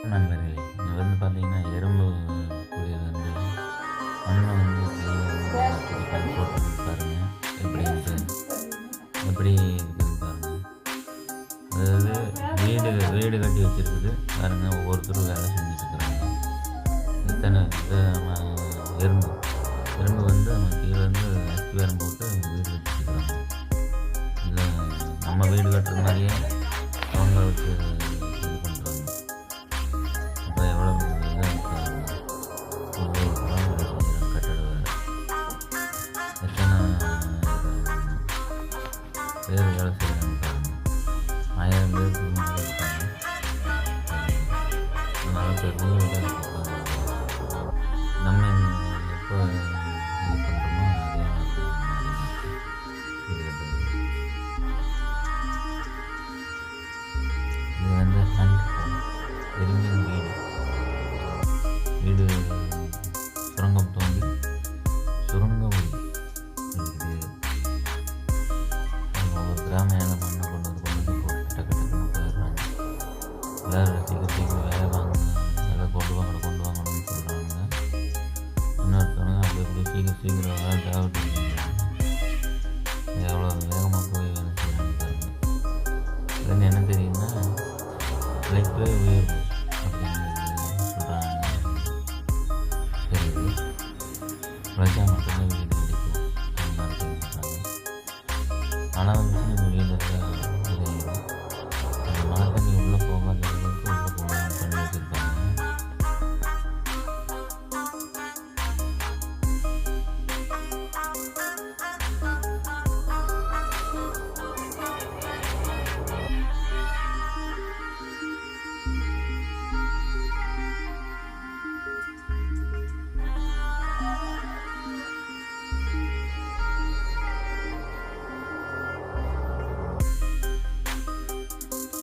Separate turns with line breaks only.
நண்பர்களே, இங்க வந்து பார்த்தீங்கன்னா, எறும்பு கூடியது வந்து மண்ணை வந்து கீழே போட்டு பாருங்க. எப்படி இருக்கு, எப்படி இருக்குது பாருங்க. அதாவது வீடு வீடு கட்டி வச்சிருக்குது பாருங்க. ஒவ்வொருத்தரும் வேலை செஞ்சுட்டு இருக்கிறாங்க. இத்தனை எறும்பு எறும்பு வந்து நம்ம கீழே வந்து அஸ்திவாரம் போட்டு வீடு கட்டிருக்கிறாங்க. இல்லை, நம்ம வீடு கட்டுற மாதிரியே அவங்களுக்கு இது பண்ணுறாங்க. அப்போ எவ்வளோ இதாக இருக்காங்க. ஒவ்வொரு வேலை செய்கிறாங்க, கட்டட வேலை. எத்தனை பேர் வேலை செய்கிறாங்க பாருங்க. 1000 பேருக்கு மேலே இருக்காங்க. அதனால பெரிய வேலை இருக்காங்க. நம்ம எப்போ இது பண்ணுறோமோ அதே மாதிரி இது பண்ணுறது. இது வந்து ஹண்ட் ஹோம், எறும்பின் வீடு. சுரங்கம் தோண்டி சுரங்கம் இருக்குது. ஒவ்வொரு கிராம ஏழை மண்ணை கொண்டு வந்து போட்டு டக்கு டக்குன்னு போயிடுறாங்க. எல்லோரும் சீக்கிரம் வேலை வாங்க, வேலை கொண்டு வாங்கணும்னு சொல்கிறாங்க. இன்னொருத்தவங்க அப்படி சீக்கிரம் வேலை தேவைட்டு எவ்வளோ வேகமாக போய் வேலை செய்யறாங்க பாருங்க. இதுன்னு என்ன தெரியும்னா, உழைப்பே உயர்வு அப்படிங்கிறது சொல்கிறாங்க. தெரியுது, உழைச்சா மட்டும்தான் வீடு கிடைக்கும் அந்த மாதிரி சொல்கிறாங்க. ஆனால் வந்து